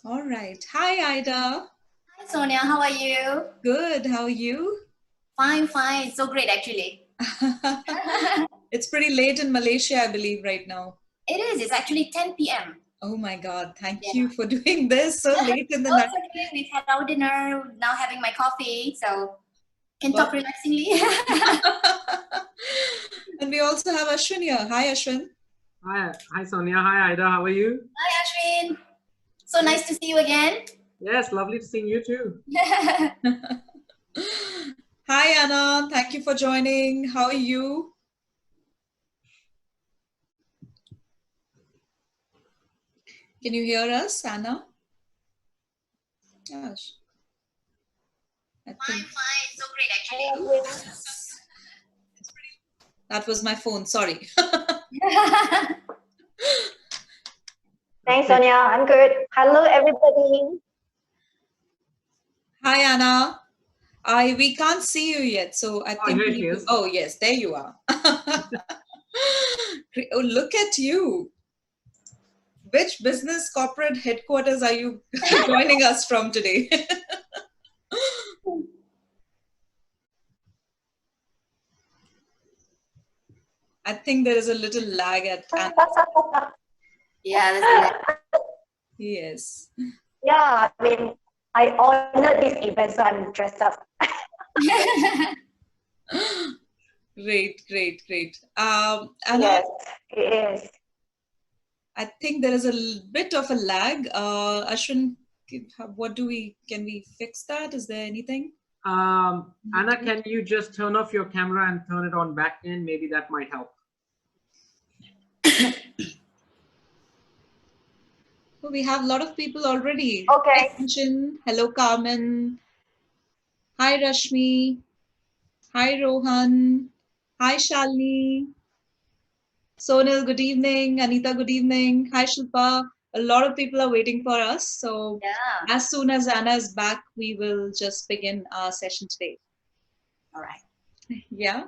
All right. Hi, Ida. Hi Sonia, how are you? Good. How are you? Fine, fine. So great actually. It's pretty late in Malaysia, I believe, right now. It is. It's actually 10 p.m. Oh my God. Thank Yeah. you for doing this so late in the Oh, night. it's okay. We've had our dinner. Now having my coffee, so can talk But relaxingly. and we also have Ashwin here. Hi, Ashwin. Hi Sonia. Hi Ida. How are you? Hi Ashwin. So nice to see you again. Yes, lovely to see you too. Hi, Anna. Thank you for joining. How are you? Can you hear us, Anna? Gosh, I Fine, think fine. So great actually. that was my phone. Sorry. Thanks, Okay. Sonia. I'm good. Hello, everybody. Hi, Anna. We can't see you yet, so I Oh, think here we she need to. is. Oh, yes, there you are. Oh, look at you. Which business corporate headquarters are you joining us from today? I think there is a little lag at Anna. Yeah, that's a lot. Yes. Yeah, I mean, I honored this event, so I'm dressed up. Great, great, great. Anna, Yes, it is. I think there is a bit of a lag. Ashwin, can we fix that? Is there anything? Anna, can you just turn off your camera and turn it on back in? Maybe that might help. Oh, we have a lot of people already. Hi, Okay. Kanchan. Hello, Carmen. Hi, Rashmi. Hi, Rohan. Hi, Shalini. Sonal, good evening. Anita, good evening. Hi, Shilpa. A lot of people are waiting for us. So, Yeah. as soon as Anna is back, we will just begin our session today. All right. Yeah.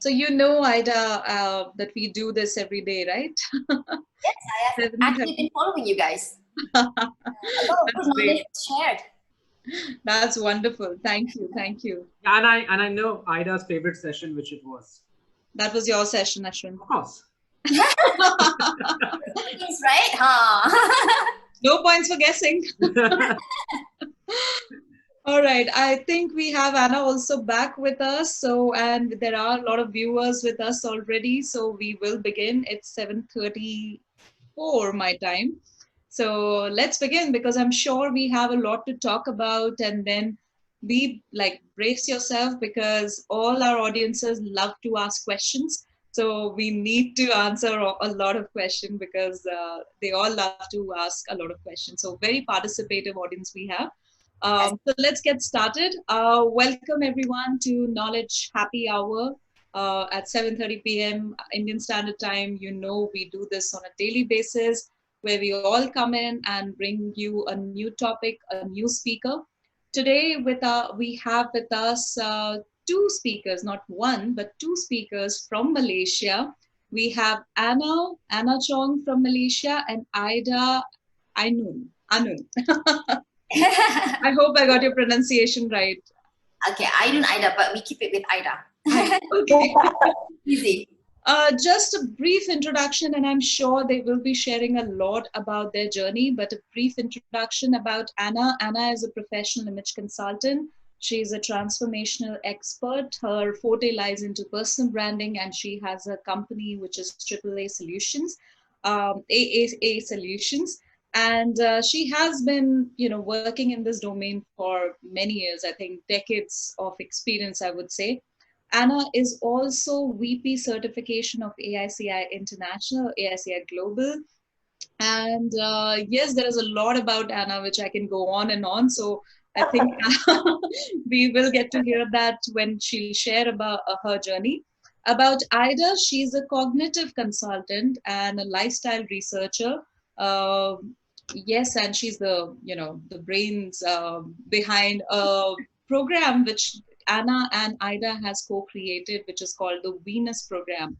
So, you know, Ida, that we do this every day, right? Yes, I have actually 7:30. been following you guys. A lot of good That's great. knowledge was shared. That's wonderful. Thank you. Thank you. Yeah, and I know Ida's favorite session, which it was. That was your session, Ashwin. Of course. Things right, huh? No points for guessing. All right. I think we have Anna also back with us. So, and there are a lot of viewers with us already. So we will begin. It's 7:34 my time. So let's begin because I'm sure we have a lot to talk about, and then be like brace yourself because all our audiences love to ask questions. So we need to answer a lot of questions because they all love to ask a lot of questions. So very participative audience we have. Yes. So let's get started. Welcome everyone to Knowledge Happy Hour at 7:30 p.m. Indian Standard Time. You know we do this on a daily basis where we all come in and bring you a new topic, a new speaker. Today we have with us two speakers, not one, but two speakers from Malaysia. We have Anna Chong from Malaysia and Ainun. I hope I got your pronunciation right. Okay, Ainun Aida, but we keep it with Aida. Okay. Easy. Just a brief introduction, and I'm sure they will be sharing a lot about their journey. But a brief introduction about Anna. Anna is a professional image consultant. She is a transformational expert. Her forte lies into personal branding, and she has a company which is AAA Solutions, AAA Solutions. And she has been, working in this domain for many years. I think decades of experience, I would say. Anna is also VP certification of AICI International, AICI Global. And yes, there is a lot about Anna, which I can go on and on. So I think we will get to hear that when she'll share about her journey. About Ida, she's a cognitive consultant and a lifestyle researcher. Yes, and she's the brains behind a program which Anna and Ida has co-created, which is called the Venus program.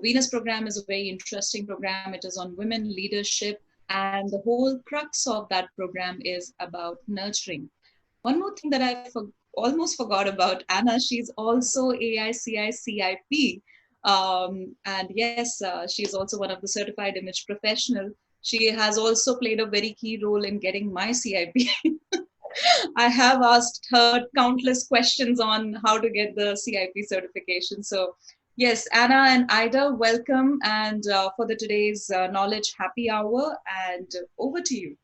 Venus program is a very interesting program. It is on women leadership, and the whole crux of that program is about nurturing. One more thing that I almost forgot about Anna, she's also AICI CIP. And yes, she's also one of the certified image professional. She has also played a very key role in getting my CIP. I have asked her countless questions on how to get the CIP certification. So yes, Anna and Aida, welcome, and for the today's knowledge happy hour, and over to you.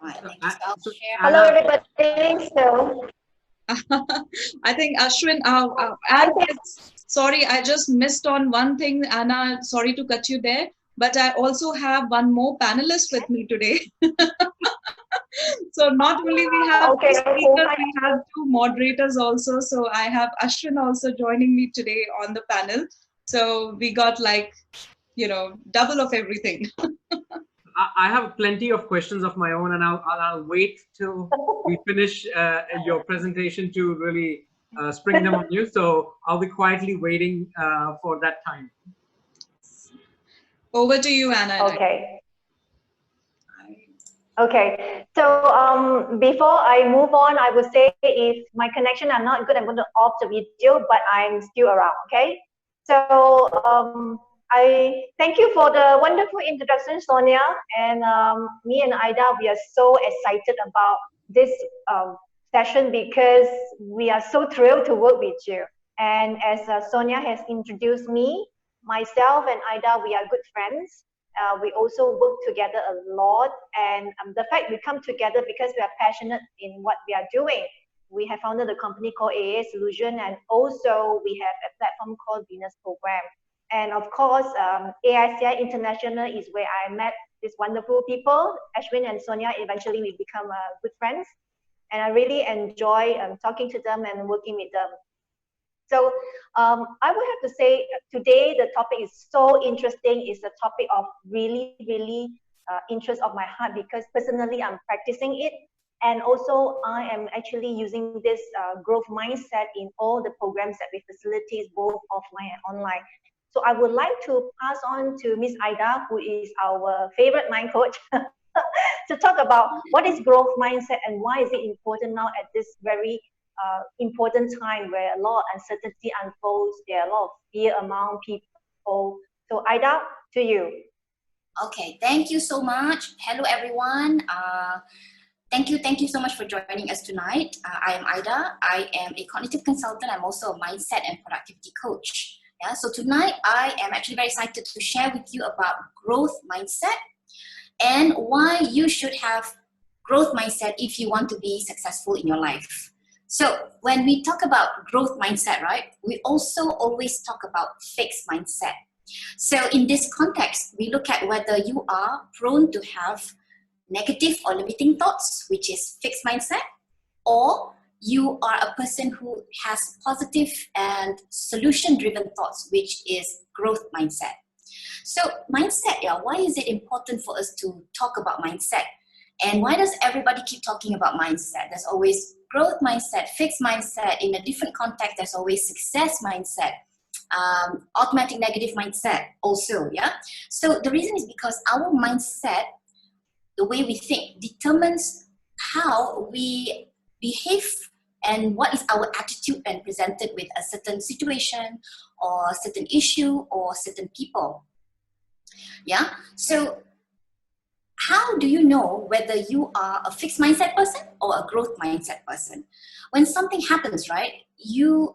Right, thank you. So I'll share. Hello, everybody. So, I think Ashwin, sorry, I just missed on one thing, Anna. Sorry to cut you there, but I also have one more panelist with me today. So not only we have two speakers, we have two moderators also. So I have Ashwin also joining me today on the panel. So we got like, double of everything. I have plenty of questions of my own, and I'll wait till we finish your presentation to really spring them on you. So I'll be quietly waiting for that time. Over to you, Anna. Okay. Okay. So before I move on, I would say if my connection are not good, I'm going to off the video, but I'm still around. Okay. So I thank you for the wonderful introduction, Sonia, and me and Aida. We are so excited about this session because we are so thrilled to work with you. And as Sonia has introduced me, myself and Aida, we are good friends. We also work together a lot, and the fact we come together because we are passionate in what we are doing. We have founded a company called AA Solution, and also we have a platform called Venus Program. And of course, AICI International is where I met these wonderful people, Ashwin and Sonia. Eventually, we become good friends, and I really enjoy talking to them and working with them. So I would have to say today the topic is so interesting. It's a topic of really interest of my heart because personally I'm practicing it, and also I am actually using this growth mindset in all the programs that we facilitate both offline and online. So I would like to pass on to Miss Aida, who is our favorite mind coach, to talk about what is growth mindset and why is it important now at this very important time where a lot of uncertainty unfolds. There are a lot of fear among people. So Aida, to you. Okay, thank you so much. Hello, everyone. Thank you so much for joining us tonight. I am Aida. I am a cognitive consultant. I'm also a mindset and productivity coach. Yeah, so tonight I am actually very excited to share with you about growth mindset and why you should have growth mindset if you want to be successful in your life. So when we talk about growth mindset, right, we also always talk about fixed mindset. So in this context, we look at whether you are prone to have negative or limiting thoughts, which is fixed mindset, or you are a person who has positive and solution-driven thoughts, which is growth mindset. So mindset, yeah, why is it important for us to talk about mindset? And why does everybody keep talking about mindset? There's always growth mindset, fixed mindset. In a different context, there's always success mindset, automatic negative mindset also, yeah? So the reason is because our mindset, the way we think, determines how we behave and what is our attitude when presented with a certain situation or a certain issue or certain people. Yeah, so how do you know whether you are a fixed mindset person or a growth mindset person? When something happens, right,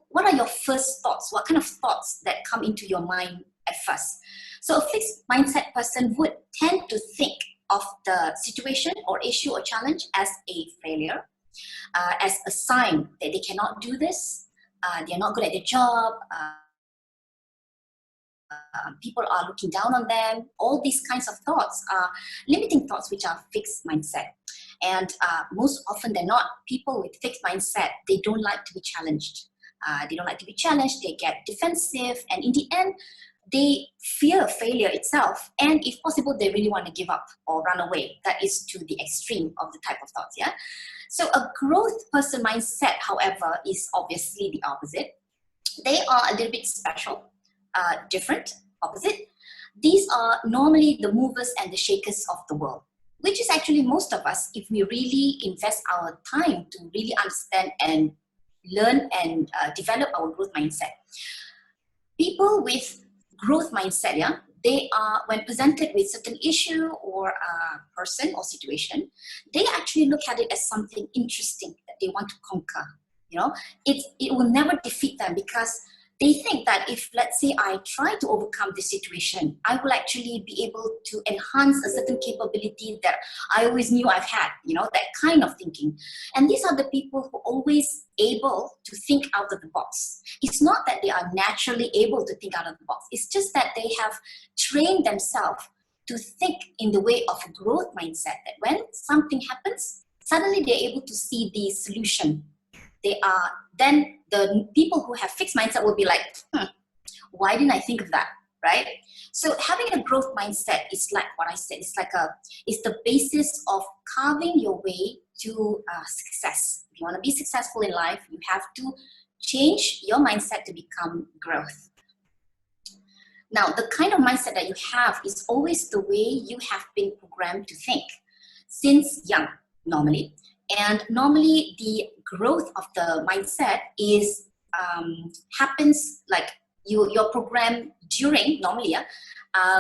what are your first thoughts? What kind of thoughts that come into your mind at first? So a fixed mindset person would tend to think of the situation or issue or challenge as a failure, as a sign that they cannot do this, they're not good at their job, people are looking down on them. All these kinds of thoughts are limiting thoughts, which are fixed mindset. And most often than not, people with fixed mindset, they don't like to be challenged. They don't like to be challenged, they get defensive, and in the end, they fear failure itself, and if possible, they really want to give up or run away. That is to the extreme of the type of thoughts, yeah? So a growth person mindset, however, is obviously the opposite. They are a little bit special, different, opposite. These are normally the movers and the shakers of the world, which is actually most of us if we really invest our time to really understand and learn and develop our growth mindset. People with growth mindset, yeah, they are, when presented with certain issue or person or situation, they actually look at it as something interesting that they want to conquer. You know, it will never defeat them, because they think that if, let's say, I try to overcome this situation, I will actually be able to enhance a certain capability that I always knew I've had, you know, that kind of thinking. And these are the people who are always able to think out of the box. It's not that they are naturally able to think out of the box. It's just that they have trained themselves to think in the way of a growth mindset, that when something happens, suddenly they're able to see the solution. They are, then the people who have fixed mindset will be like, why didn't I think of that, right? So having a growth mindset is like what I said, it's the basis of carving your way to success. If you want to be successful in life, you have to change your mindset to become growth. Now, the kind of mindset that you have is always the way you have been programmed to think since young, normally. And normally the growth of the mindset is happens like you're programmed during, normally,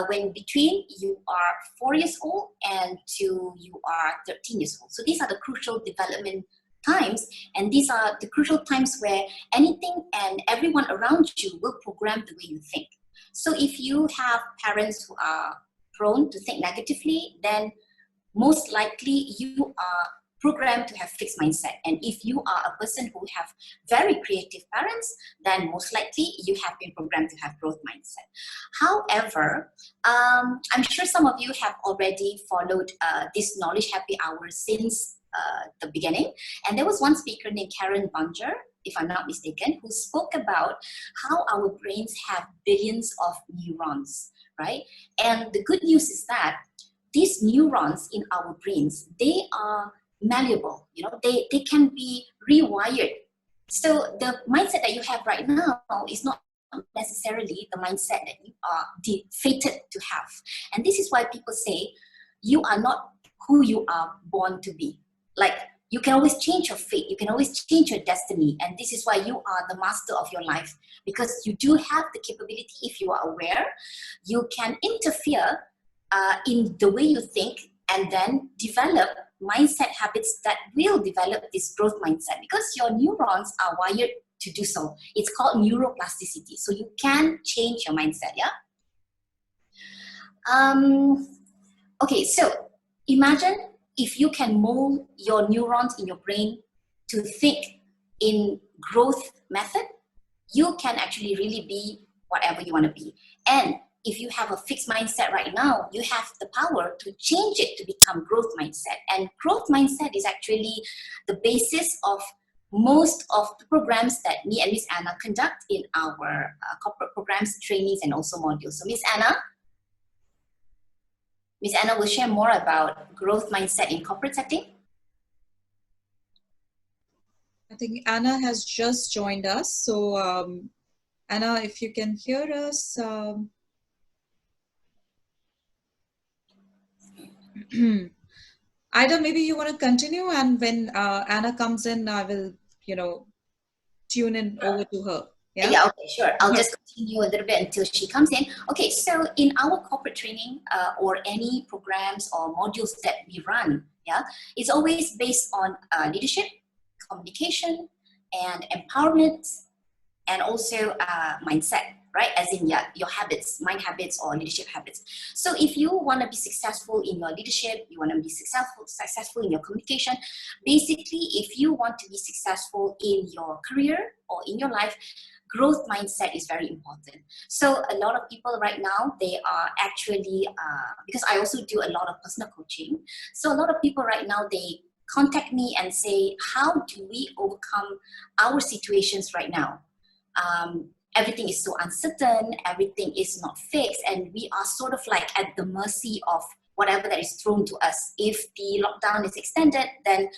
when between you are 4 years old and to you are 13 years old. So these are the crucial development times, and these are the crucial times where anything and everyone around you will program the way you think. So if you have parents who are prone to think negatively, then most likely you are programmed to have fixed mindset. And if you are a person who have very creative parents, then most likely you have been programmed to have growth mindset. However, I'm sure some of you have already followed this Knowledge Happy Hour since the beginning. And there was one speaker named Karen Bunger, if I'm not mistaken, who spoke about how our brains have billions of neurons, right? And the good news is that these neurons in our brains, they are malleable, you know, they can be rewired. So the mindset that you have right now is not necessarily the mindset that you are fated to have. And this is why people say you are not who you are born to be. Like, you can always change your fate, you can always change your destiny, and this is why you are the master of your life, because you do have the capability. If you are aware, you can interfere in the way you think and then develop mindset habits that will develop this growth mindset, because your neurons are wired to do so. It's called neuroplasticity. So you can change your mindset, yeah? Okay, so imagine if you can mold your neurons in your brain to think in growth method, you can actually really be whatever you want to be. And if you have a fixed mindset right now, you have the power to change it to become growth mindset. And growth mindset is actually the basis of most of the programs that me and Miss Anna conduct in our corporate programs, trainings, and also modules. So Miss Anna will share more about growth mindset in corporate setting. I think Anna has just joined us. So Anna, if you can hear us. Ida, maybe you want to continue, and when Anna comes in, I will, tune in over to her. Yeah? Yeah, okay, sure. I'll just continue a little bit until she comes in. Okay, so in our corporate training or any programs or modules that we run, yeah, it's always based on leadership, communication, and empowerment, and also mindset, right? As in your habits, mind habits or leadership habits. So if you want to be successful in your leadership, you want to be successful in your communication, basically, if you want to be successful in your career or in your life, growth mindset is very important. So a lot of people right now, they are actually, because I also do a lot of personal coaching. So a lot of people right now, they contact me and say, how do we overcome our situations right now? Everything is so uncertain, everything is not fixed, and we are sort of like at the mercy of whatever that is thrown to us. If the lockdown is extended, then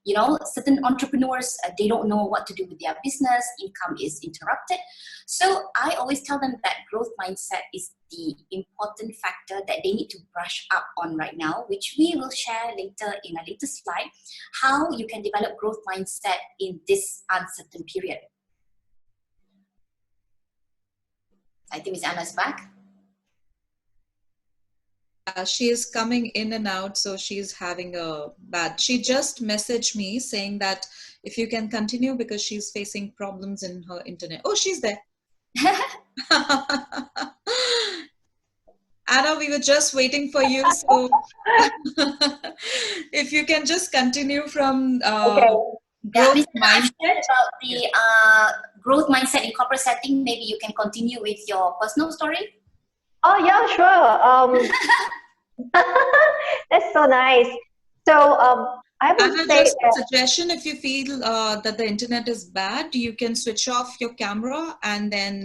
You know, certain entrepreneurs, they don't know what to do with their business, income is interrupted. So I always tell them that growth mindset is the important factor that they need to brush up on right now, which we will share later in a later slide, how you can develop growth mindset in this uncertain period. I think Ms. Anna's back. She is coming in and out, so she's having a bad. She just messaged me saying that if you can continue because she's facing problems in her internet. Oh, she's there. Anna, we were just waiting for you. So if you can just continue from growth mindset. About the growth mindset in corporate setting, maybe you can continue with your personal story. Oh yeah, sure. That's so nice. So I would Anna, say just a suggestion: if you feel that the internet is bad, you can switch off your camera, and then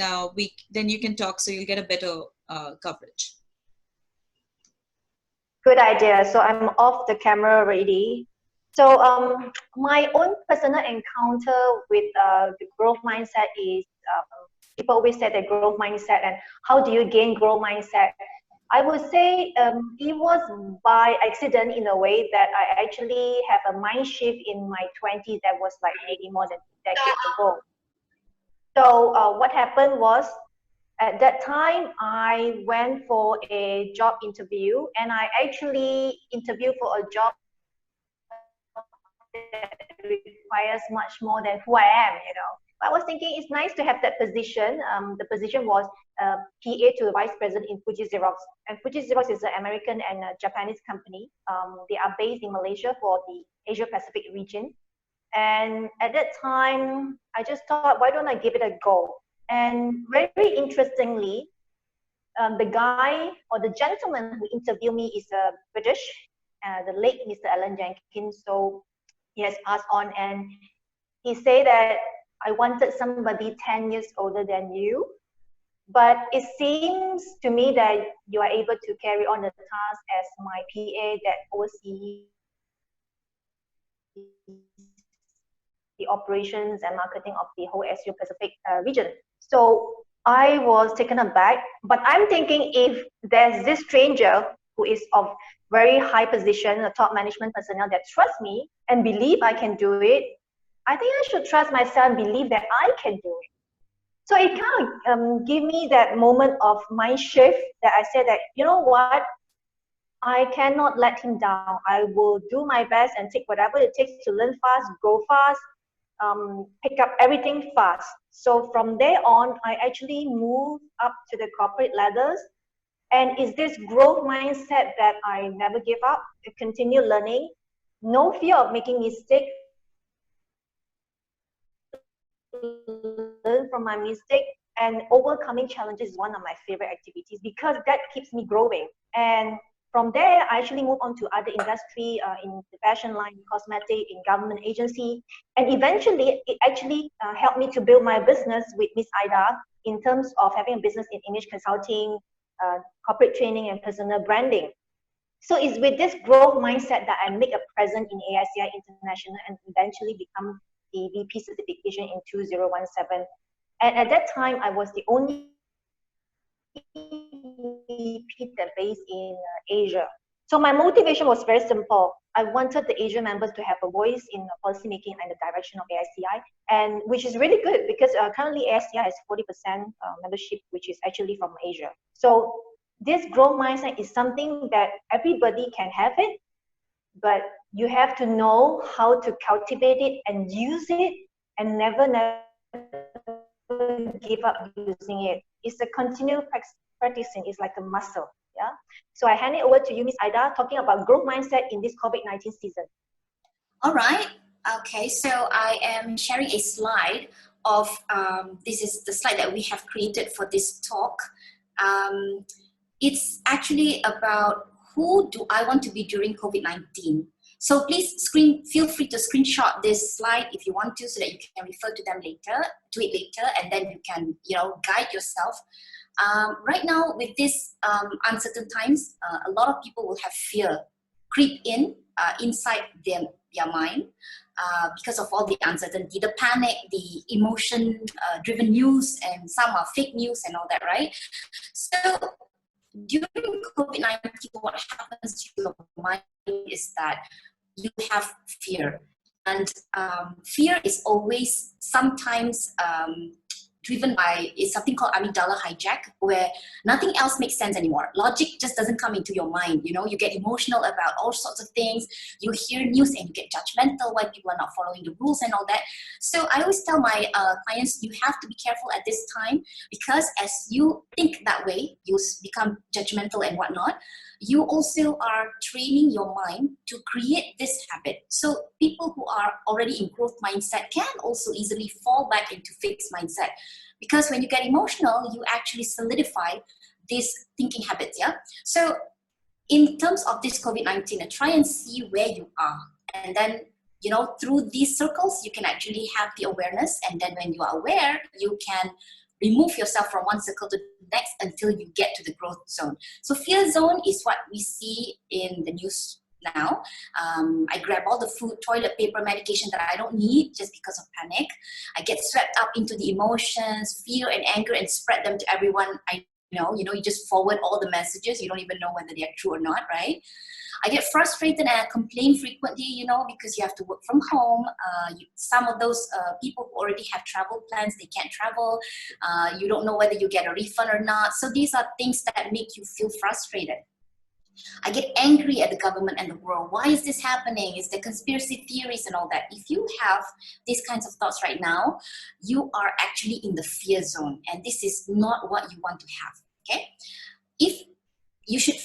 then you can talk, so you'll get a better coverage. good idea. So I'm off the camera already. So my own personal encounter with the growth mindset is people always say that growth mindset and how do you gain growth mindset. I would say it was by accident in a way that I actually have a mind shift in my 20s that was like maybe more than 2 decades ago. So what happened was, at that time, I went for a job interview, and I actually interviewed for a job that requires much more than who I am, you know. I was thinking it's nice to have that position. The position was PA to the Vice President in Fuji Xerox. And Fuji Xerox is an American and a Japanese company. They are based in Malaysia for the Asia Pacific region. And at that time, I just thought, why don't I give it a go? And very interestingly, the guy or the gentleman who interviewed me is British, the late Mr. Alan Jenkins. So he has passed on, and he said that I wanted somebody 10 years older than you, but it seems to me that you are able to carry on the task as my PA that oversees the operations and marketing of the whole Asia Pacific region. So I was taken aback, but I'm thinking if there's this stranger who is of very high position, a top management personnel that trusts me and believe I can do it, I think I should trust myself and believe that I can do it. So it kind of gave me that moment of mind shift that I said that, you know what, I cannot let him down. I will do my best and take whatever it takes to learn fast, grow fast, pick up everything fast. So from there on, I actually moved up to the corporate ladders. And it's this growth mindset that I never give up, to continue learning, no fear of making mistakes, learn from my mistake, and overcoming challenges is one of my favorite activities because that keeps me growing. And from there, I actually moved on to other industry in the fashion line, cosmetic, in government agency. And eventually, it actually helped me to build my business with Miss Aida in terms of having a business in image consulting, corporate training, and personal branding. So it's with this growth mindset that I make a presence in AICI International and eventually become the VP certification in 2017. And at that time, I was the only VP that based in Asia. So my motivation was very simple. I wanted the Asian members to have a voice in policy making and the direction of AICI, and which is really good because currently AICI has 40% membership, which is actually from Asia. So this growth mindset is something that everybody can have it, but you have to know how to cultivate it and use it, and never give up using it. It's a continual practicing. It's like a muscle. Yeah. So I hand it over to you, Miss Aida, talking about growth mindset in this COVID-19 season. All right. Okay. So I am sharing a slide of this is the slide that we have created for this talk. It's actually about who do I want to be during COVID-19. So please feel free to screenshot this slide if you want to, so that you can refer to it later, and then you can, guide yourself. Right now, with this uncertain times, a lot of people will have fear creep inside their mind because of all the uncertainty, the panic, the emotion-driven news, and some are fake news and all that, right? So during COVID-19, what happens to your mind is that you have fear. And fear is always sometimes driven by is something called amygdala hijack, where nothing else makes sense anymore. Logic just doesn't come into your mind. You know, you get emotional about all sorts of things. You hear news and you get judgmental why people are not following the rules and all that. So I always tell my clients, you have to be careful at this time, because as you think that way, you become judgmental and whatnot. You also are training your mind to create this habit. So people who are already in growth mindset can also easily fall back into fixed mindset, because when you get emotional, you actually solidify these thinking habits. Yeah. So in terms of this COVID-19, try and see where you are, and then, you know, through these circles, you can actually have the awareness, and then when you are aware, you can remove yourself from one circle to the next until you get to the growth zone. So fear zone is what we see in the news now. I grab all the food, toilet paper, medication that I don't need just because of panic. I get swept up into the emotions, fear and anger, and spread them to everyone I know. You know, you just forward all the messages. You don't even know whether they're true or not, right? I get frustrated and I complain frequently, you know, because you have to work from home. Some of those people who already have travel plans, they can't travel. You don't know whether you get a refund or not. So these are things that make you feel frustrated. I get angry at the government and the world. Why is this happening? Is there conspiracy theories and all that? If you have these kinds of thoughts right now, you are actually in the fear zone, and this is not what you want to have, okay? If you should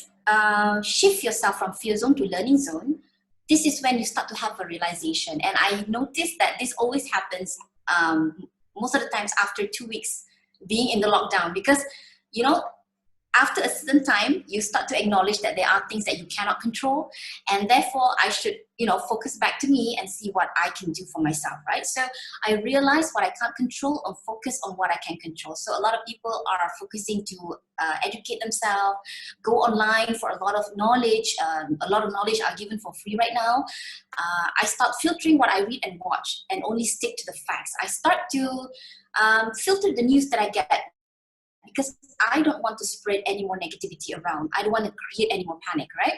shift yourself from fear zone to learning zone, this is when you start to have a realization. And I noticed that this always happens most of the times after 2 weeks being in the lockdown, because, you know, after a certain time, you start to acknowledge that there are things that you cannot control, and therefore I should, you know, focus back to me and see what I can do for myself, right? So I realize what I can't control and focus on what I can control. So a lot of people are focusing to educate themselves, go online for a lot of knowledge. A lot of knowledge are given for free right now. I start filtering what I read and watch and only stick to the facts. I start to filter the news that I get, because I don't want to spread any more negativity around. I don't want to create any more panic, right?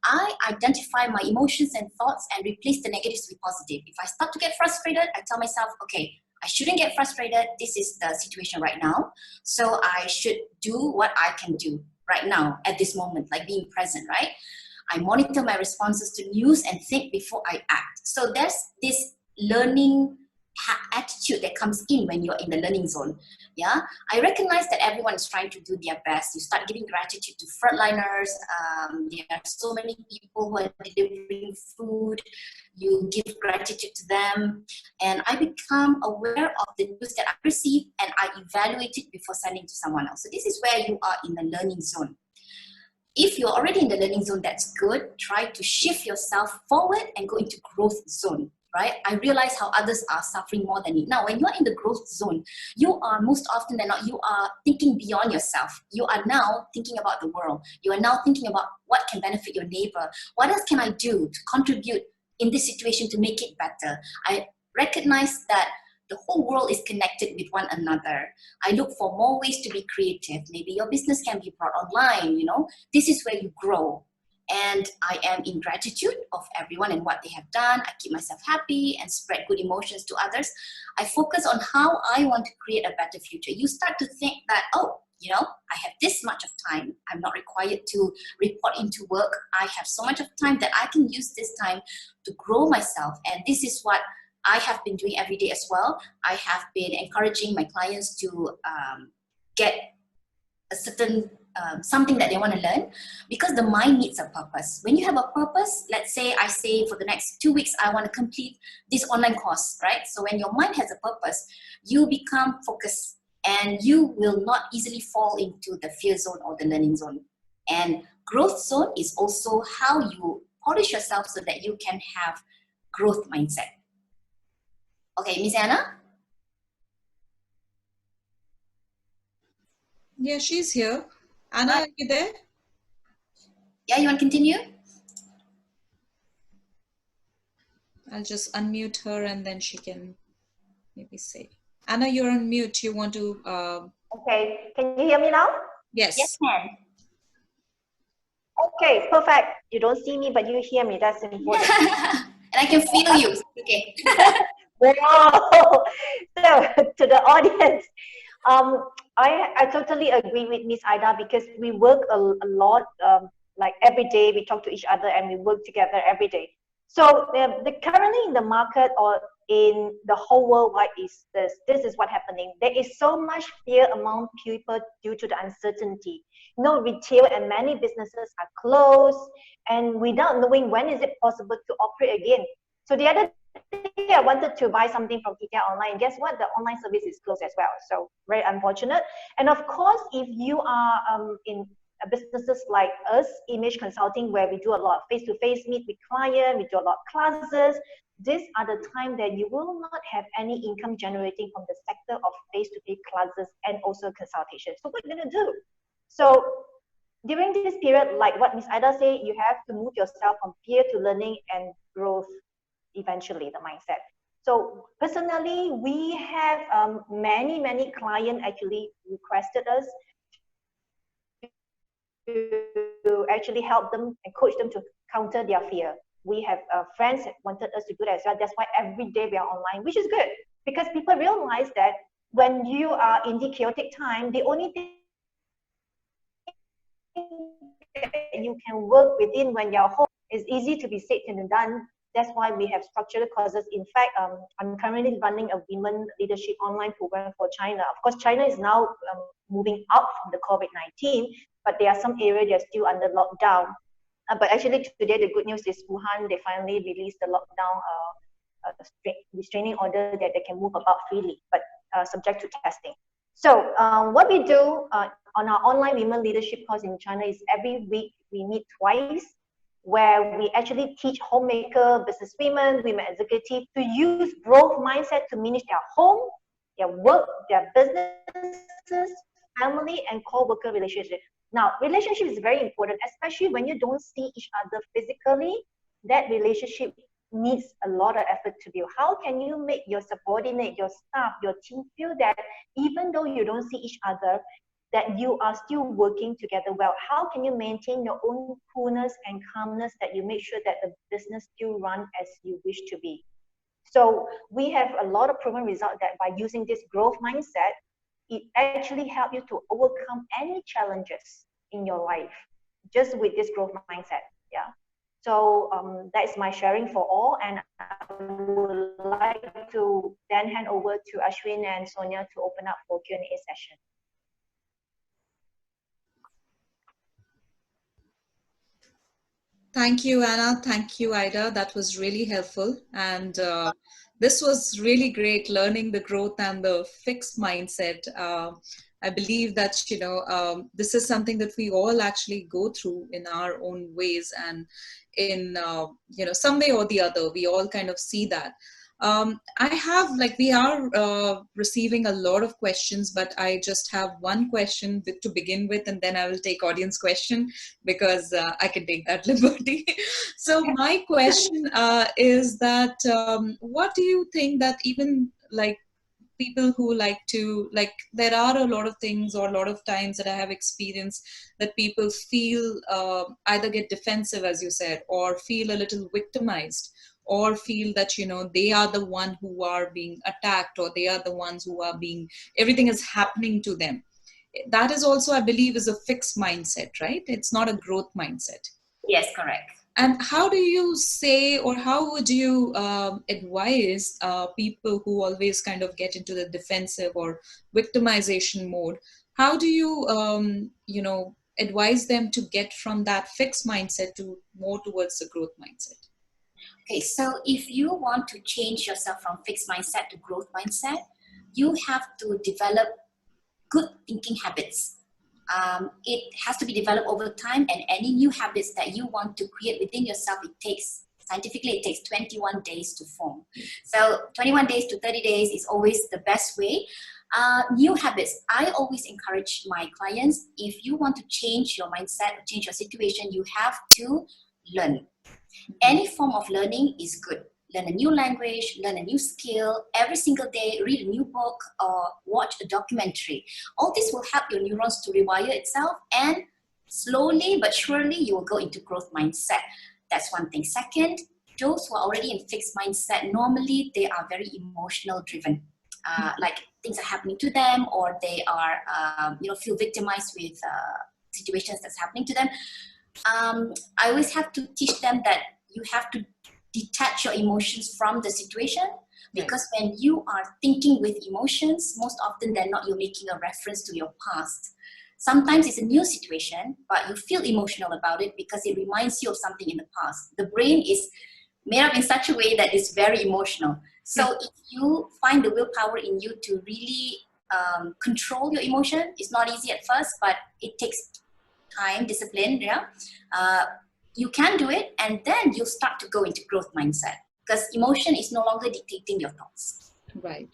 I identify my emotions and thoughts and replace the negatives with positive. If I start to get frustrated, I tell myself, okay, I shouldn't get frustrated. This is the situation right now. So I should do what I can do right now at this moment, like being present, right? I monitor my responses to news and think before I act. So there's this learning attitude that comes in when you're in the learning zone. Yeah, I recognize that everyone is trying to do their best. You start giving gratitude to frontliners. There are so many people who are delivering food. You give gratitude to them, and I become aware of the news that I receive, and I evaluate it before sending to someone else. So this is where you are in the learning zone. If you're already in the learning zone, that's good. Try to shift yourself forward and go into growth zone. Right? I realize how others are suffering more than me. Now, when you're in the growth zone, you are most often than not, you are thinking beyond yourself. You are now thinking about the world. You are now thinking about what can benefit your neighbor. What else can I do to contribute in this situation to make it better? I recognize that the whole world is connected with one another. I look for more ways to be creative. Maybe your business can be brought online, you know. This is where you grow. And I am in gratitude of everyone and what they have done. I keep myself happy and spread good emotions to others. I focus on how I want to create a better future. You start to think that, oh, you know, I have this much of time. I'm not required to report into work. I have so much of time that I can use this time to grow myself. And this is what I have been doing every day as well. I have been encouraging my clients to get a certain something that they want to learn, because the mind needs a purpose. When you have a purpose, let's say I say for the next 2 weeks, I want to complete this online course, right? So when your mind has a purpose, you become focused and you will not easily fall into the fear zone or the learning zone. And growth zone is also how you polish yourself so that you can have growth mindset. Okay, Miss Anna? Yeah, she's here. Anna, are you there? Yeah, you want to continue? I'll just unmute her and then she can maybe say. Anna, you're on mute. You want to? Okay, can you hear me now? Yes, Yes. ma'am. Okay, perfect. You don't see me, but you hear me. That's important. And I can feel you. Okay. Wow. So to the audience, I totally agree with Miss Aida because we work a lot, like every day we talk to each other and we work together every day. So currently in the market or in the whole world, what is this? This is what happening. There is so much fear among people due to the uncertainty. You know, retail and many businesses are closed, and without knowing when is it possible to operate again. So the other day I wanted to buy something from IKEA online. Guess what? The online service is closed as well. So very unfortunate. And of course, if you are in businesses like us, image consulting, where we do a lot of face-to-face meet with clients, we do a lot of classes, these are the time that you will not have any income generating from the sector of face-to-face classes and also consultation. So what are you going to do? So during this period, like what Ms. Aida said, you have to move yourself from fear to learning and growth eventually, the mindset. So personally, we have many clients actually requested us to actually help them and coach them to counter their fear. We have friends that wanted us to do that as well. That's why every day we are online, which is good because people realize that when you are in the chaotic time, the only thing you can work within when you're home is easy to be said and done. That's why we have structured courses. In fact, I'm currently running a women leadership online program for China. Of course, China is now moving out from the COVID-19, but there are some areas that are still under lockdown. But actually today, the good news is Wuhan, they finally released the lockdown restraining order that they can move about freely, but subject to testing. So what we do on our online women leadership course in China is every week we meet twice, where we actually teach homemaker, business women executive to use growth mindset to manage their home, their work, their businesses, family, and co-worker relationship. Now, relationship is very important, especially when you don't see each other physically. That relationship needs a lot of effort to build. How can you make your subordinate, your staff, your team feel that even though you don't see each other, that you are still working together well? How can you maintain your own coolness and calmness that you make sure that the business still run as you wish to be? So we have a lot of proven results that by using this growth mindset, it actually helps you to overcome any challenges in your life just with this growth mindset. Yeah. So that is my sharing for all, and I would like to then hand over to Ashwin and Sonia to open up for Q&A session. Thank you, Anna. Thank you, Ida. That was really helpful. And this was really great, learning the growth and the fixed mindset. I believe that, this is something that we all actually go through in our own ways, and in, some way or the other, we all kind of see that. We are receiving a lot of questions, but I just have one question to begin with, and then I will take audience question because I can take that liberty. So my question is that what do you think that even like people who there are a lot of things or a lot of times that I have experienced that people feel either get defensive, as you said, or feel a little victimized, or feel that they are the one who are being attacked, or they are the ones who are being, everything is happening to them. That is also, I believe, is a fixed mindset, right? It's not a growth mindset. Yes, correct. And how do you say, or how would you advise people who always kind of get into the defensive or victimization mode? How do you, advise them to get from that fixed mindset to more towards the growth mindset? Okay, so if you want to change yourself from fixed mindset to growth mindset, you have to develop good thinking habits. It has to be developed over time, and any new habits that you want to create within yourself, scientifically, it takes 21 days to form. So 21 days to 30 days is always the best way. New habits, I always encourage my clients, if you want to change your mindset, change your situation, you have to learn. Any form of learning is good. learn a new language, learn a new skill, every single day, read a new book or watch a documentary. All this will help your neurons to rewire itself, and slowly but surely you will go into growth mindset. That's one thing. Second, those who are already in fixed mindset, normally they are very emotional driven. Like things are happening to them, or they are, feel victimized with situations that's happening to them. I always have to teach them that you have to detach your emotions from the situation, because when you are thinking with emotions, most often than not, you're making a reference to your past. Sometimes it's a new situation, but you feel emotional about it because it reminds you of something in the past. The brain is made up in such a way that it's very emotional. So if you find the willpower in you to really control your emotion, it's not easy at first, but it takes time, discipline, you can do it, and then you'll start to go into growth mindset, because emotion is no longer dictating your thoughts. Right.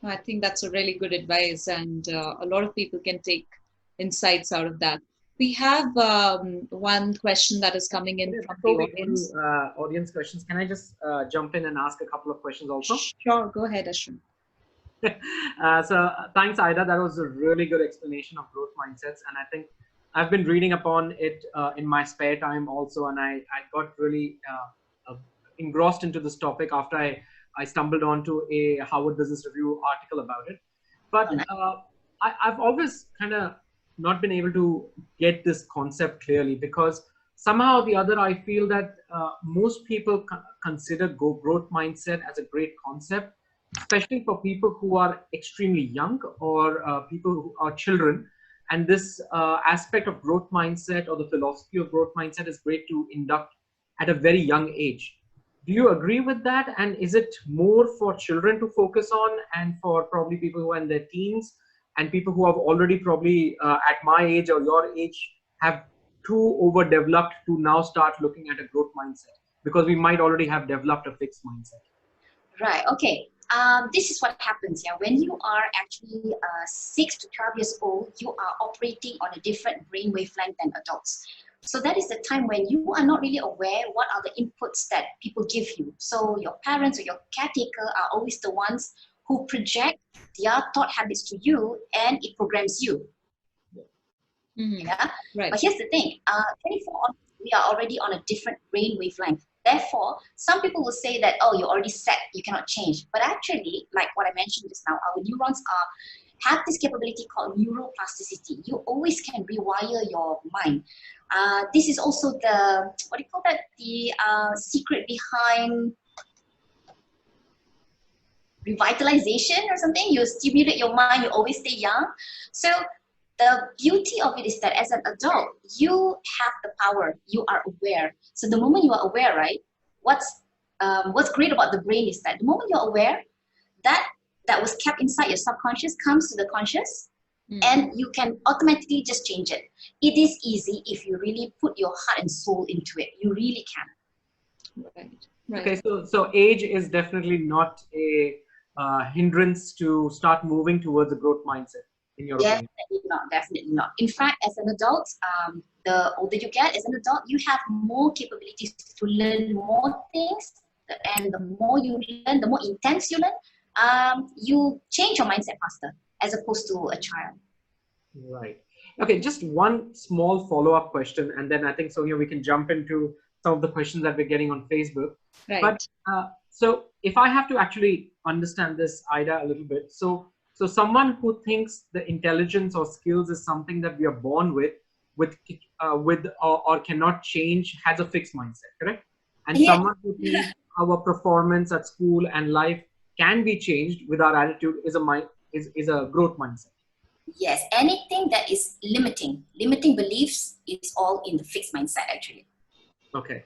I think that's a really good advice, and a lot of people can take insights out of that. We have one question that is coming in from the audience. Audience questions. Can I just jump in and ask a couple of questions also? Sure, go ahead, Ashwin. So thanks, Aida. That was a really good explanation of growth mindsets, and I think I've been reading upon it in my spare time also, and I got really engrossed into this topic after I stumbled onto a Harvard Business Review article about it. But I've always kind of not been able to get this concept clearly, because somehow or the other I feel that most people consider growth mindset as a great concept, especially for people who are extremely young, or people who are children. And this aspect of growth mindset, or the philosophy of growth mindset, is great to induct at a very young age. Do you agree with that? And is it more for children to focus on, and for probably people who are in their teens, and people who have already probably at my age or your age have too overdeveloped to now start looking at a growth mindset, because we might already have developed a fixed mindset? Right. Okay. This is what happens. When you are actually 6 to 12 years old, you are operating on a different brain wavelength than adults. So that is the time when you are not really aware what are the inputs that people give you. So your parents or your caretaker are always the ones who project their thought habits to you, and it programs you. Right. But here's the thing, 24 on, we are already on a different brain wavelength. Therefore, some people will say that, oh, you're already set, you cannot change. But actually, like what I mentioned just now, our neurons have this capability called neuroplasticity. You always can rewire your mind. This is also the, what do you call that? The secret behind revitalization or something. You stimulate your mind, you always stay young. So the beauty of it is that as an adult, you have the power, you are aware. So the moment you are aware, right, what's great about the brain is that the moment you're aware, that was kept inside your subconscious comes to the conscious, and you can automatically just change it. It is easy if you really put your heart and soul into it. You really can. Right. Okay, so age is definitely not a hindrance to start moving towards a growth mindset, in your opinion? Definitely not. In fact, as an adult, the older you get as an adult, you have more capabilities to learn more things, and the more you learn, the more intense you learn, you change your mindset faster as opposed to a child. Right. Okay, just one small follow-up question, and then I think, Sonia, we can jump into some of the questions that we're getting on Facebook. Right. But so if I have to actually understand this, Aida, a little bit, so someone who thinks the intelligence or skills is something that we are born with or cannot change has a fixed mindset, correct? And someone who thinks our performance at school and life can be changed with our attitude is a growth mindset. Yes, anything that is limiting beliefs is all in the fixed mindset, actually. Okay.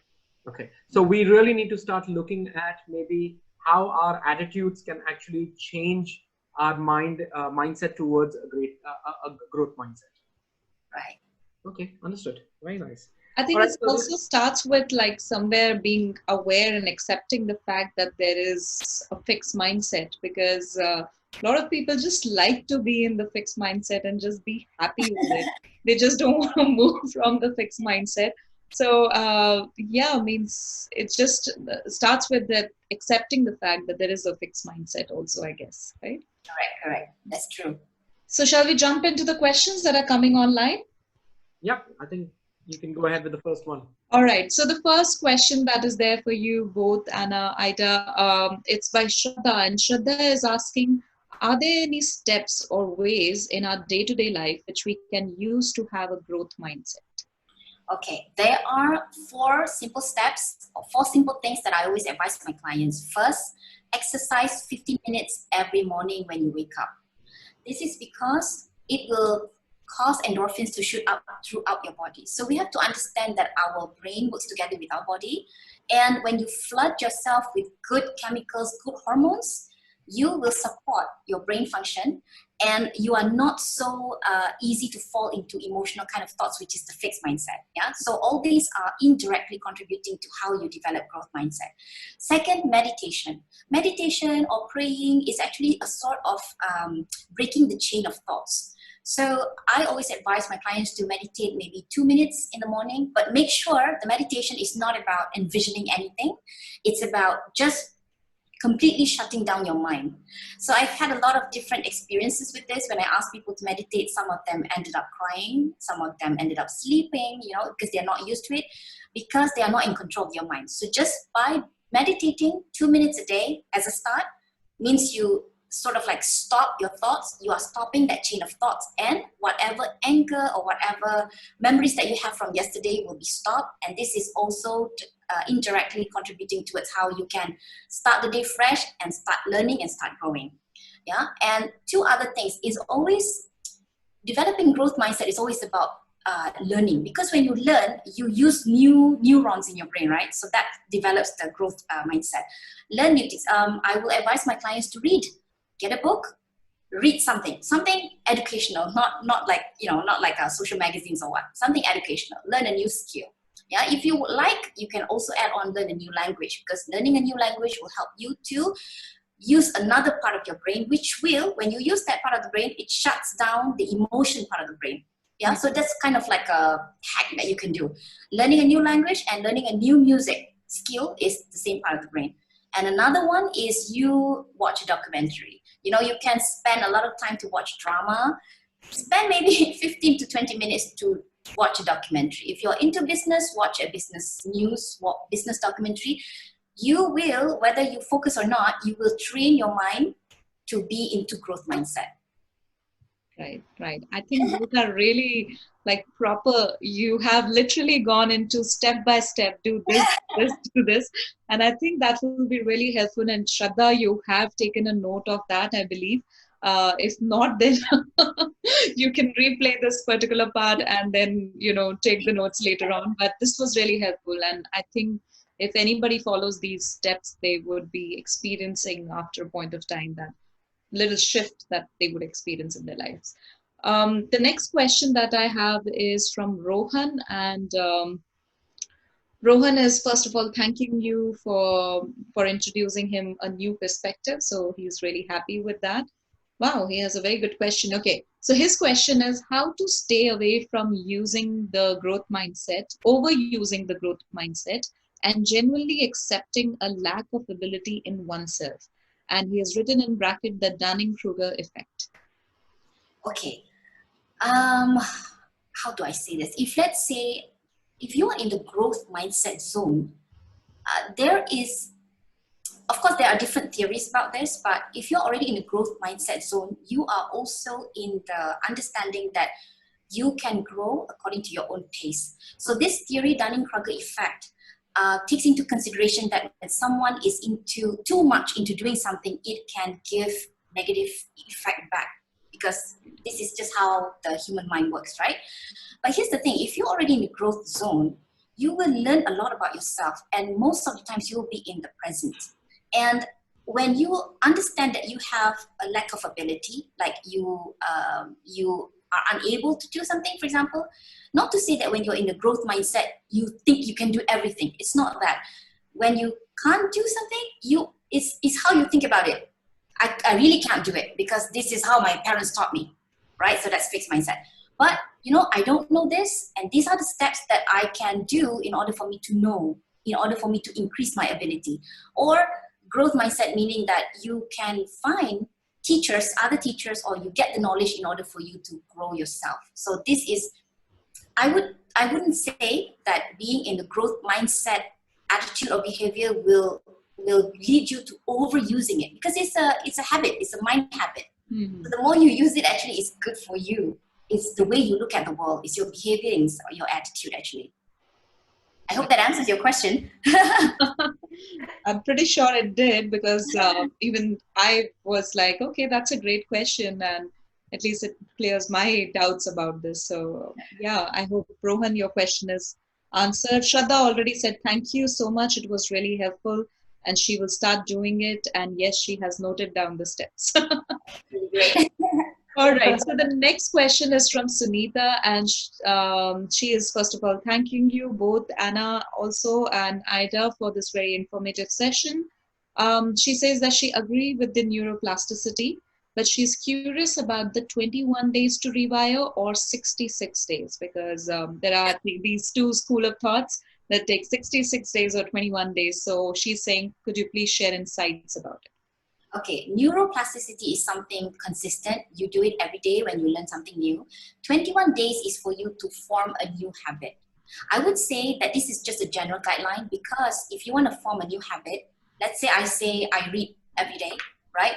So we really need to start looking at maybe how our attitudes can actually change our mindset towards a growth mindset. Right. Okay, understood. Very nice. I think it also starts with like somewhere being aware and accepting the fact that there is a fixed mindset, because a lot of people just like to be in the fixed mindset and just be happy with it. They just don't want to move from the fixed mindset. So yeah, means it just starts with that accepting the fact that there is a fixed mindset also, I guess, right? Correct. That's true. So shall we jump into the questions that are coming online? Yep, I think you can go ahead with the first one. All right. So the first question that is there for you both, Anna, Ida, it's by Shraddha, and Shraddha is asking, are there any steps or ways in our day-to-day life which we can use to have a growth mindset? Okay, there are 4 simple steps, or 4 simple things that I always advise my clients. First, exercise 15 minutes every morning when you wake up. This is because it will cause endorphins to shoot up throughout your body. So we have to understand that our brain works together with our body. And when you flood yourself with good chemicals, good hormones, you will support your brain function, and you are not so easy to fall into emotional kind of thoughts, which is the fixed mindset. Yeah. So all these are indirectly contributing to how you develop growth mindset. Second, meditation. Meditation or praying is actually a sort of breaking the chain of thoughts. So I always advise my clients to meditate maybe 2 minutes in the morning, but make sure the meditation is not about envisioning anything. It's about just completely shutting down your mind. So I've had a lot of different experiences with this. When I asked people to meditate, some of them ended up crying, some of them ended up sleeping, because they're not used to it, because they are not in control of their mind. So just by meditating 2 minutes a day as a start means you sort of like stop your thoughts. You are stopping that chain of thoughts, and whatever anger or whatever memories that you have from yesterday will be stopped. And this is also indirectly contributing towards how you can start the day fresh and start learning and start growing. Yeah. And 2 other things is always developing growth mindset is always about learning, because when you learn, you use new neurons in your brain, right? So that develops the growth mindset. Learn new things. I will advise my clients to read. Get a book, read something educational, not like social magazines or what, something educational. Learn a new skill. Yeah, if you would like, you can also add on learn a new language, because learning a new language will help you to use another part of your brain, which will, when you use that part of the brain, it shuts down the emotion part of the brain. Yeah, so that's kind of like a hack that you can do. Learning a new language and learning a new music skill is the same part of the brain. And another one is you watch a documentary. You can spend a lot of time to watch drama. Spend maybe 15 to 20 minutes to watch a documentary. If you're into business, watch a business news, business documentary. You will, whether you focus or not, you will train your mind to be into growth mindset. Right. I think both are really like proper. You have literally gone into step by step, do this, do this. And I think that will be really helpful. And Shraddha, you have taken a note of that, I believe. If not, then you can replay this particular part and then, take the notes later on. But this was really helpful. And I think if anybody follows these steps, they would be experiencing after a point of time that little shift that they would experience in their lives. The next question that I have is from Rohan, and Rohan is first of all thanking you for introducing him a new perspective. So he's really happy with that. Wow, he has a very good question. Okay, so his question is how to stay away from using the growth mindset, overusing the growth mindset, and genuinely accepting a lack of ability in oneself. And he has written in bracket the Dunning-Kruger effect. Okay. How do I say this? If you are in the growth mindset zone, of course, there are different theories about this, but if you're already in the growth mindset zone, you are also in the understanding that you can grow according to your own pace. So this theory, Dunning-Kruger effect, takes into consideration that when someone is too much into doing something, it can give negative effect back, because this is just how the human mind works, right? But here's the thing, if you're already in the growth zone, you will learn a lot about yourself, and most of the times you will be in the present. And when you understand that you have a lack of ability, like you are unable to do something, for example, not to say that when you're in the growth mindset, you think you can do everything. It's not that. When you can't do something, it's how you think about it. I really can't do it because this is how my parents taught me, right? So that's fixed mindset. But, I don't know this, and these are the steps that I can do in order for me to know, in order for me to increase my ability. Or growth mindset, meaning that you can find teachers, other teachers, or you get the knowledge in order for you to grow yourself. So this is, I wouldn't say that being in the growth mindset attitude or behavior will lead you to overusing it, because it's a habit, it's a mind habit. Mm-hmm. So the more you use it, actually, it's good for you. It's the way you look at the world. It's your behavior and your attitude, actually. I hope that answers your question. I'm pretty sure it did, because even I was like, okay, that's a great question, and at least it clears my doubts about this. So yeah, I hope, Rohan, your question is answered. Shraddha already said thank you so much. It was really helpful, and she will start doing it. And yes, she has noted down the steps. Great. All right. So the next question is from Sunita, and she is, first of all, thanking you both, Anna also, and Aida, for this very informative session. She says that she agreed with the neuroplasticity, but she's curious about the 21 days to rewire or 66 days, because there are these two school of thoughts that take 66 days or 21 days. So she's saying, could you please share insights about it? Okay, neuroplasticity is something consistent. You do it every day when you learn something new. 21 days is for you to form a new habit. I would say that this is just a general guideline, because if you want to form a new habit, let's say I read every day, right?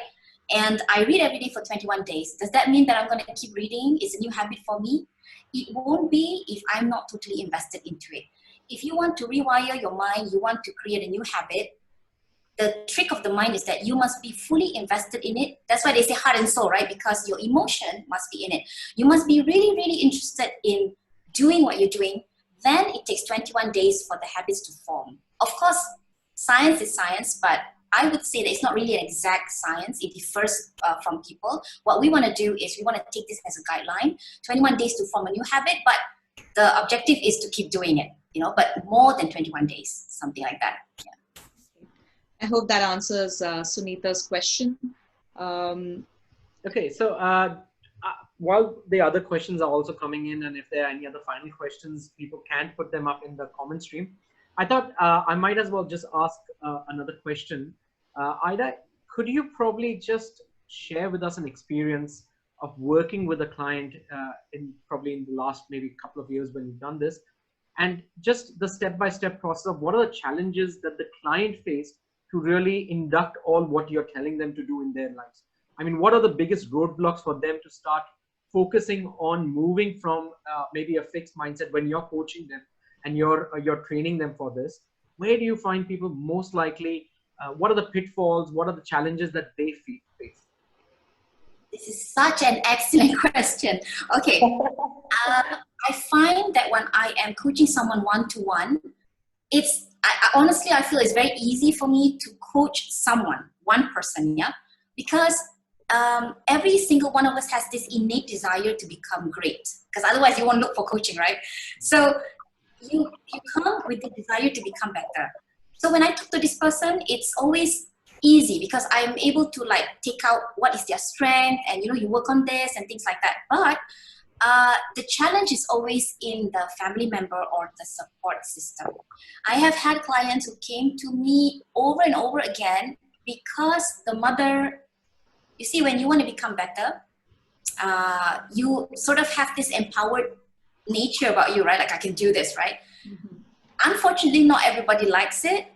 And I read every day for 21 days. Does that mean that I'm going to keep reading? It's a new habit for me? It won't be if I'm not totally invested into it. If you want to rewire your mind, you want to create a new habit, the trick of the mind is that you must be fully invested in it. That's why they say heart and soul, right? Because your emotion must be in it. You must be really, really interested in doing what you're doing. Then it takes 21 days for the habits to form. Of course, science is science, but I would say that it's not really an exact science. It differs from people. What we want to do is we want to take this as a guideline, 21 days to form a new habit, but the objective is to keep doing it, but more than 21 days, something like that. Yeah. I hope that answers Sunita's question. Okay, so while the other questions are also coming in, and if there are any other final questions, people can put them up in the comment stream. I thought I might as well just ask another question. Aida, could you probably just share with us an experience of working with a client probably in the last maybe couple of years when you've done this, and just the step-by-step process of what are the challenges that the client faced to really induct all what you're telling them to do in their lives? I mean, what are the biggest roadblocks for them to start focusing on moving from maybe a fixed mindset when you're coaching them and you're training them for this? Where do you find people most likely, what are the pitfalls, what are the challenges that they face? This is such an excellent question. Okay, I find that when I am coaching someone one-to-one, honestly, I feel it's very easy for me to coach someone, one person, yeah? Because every single one of us has this innate desire to become great, because otherwise you won't look for coaching, right? So you come with the desire to become better. So when I talk to this person, it's always easy because I'm able to take out what is their strength, and you work on this and things like that. But the challenge is always in the family member or the support system. I have had clients who came to me over and over again because the mother, you see, when you want to become better, you sort of have this empowered nature about you, right? Like, I can do this, right? Mm-hmm. Unfortunately, not everybody likes it.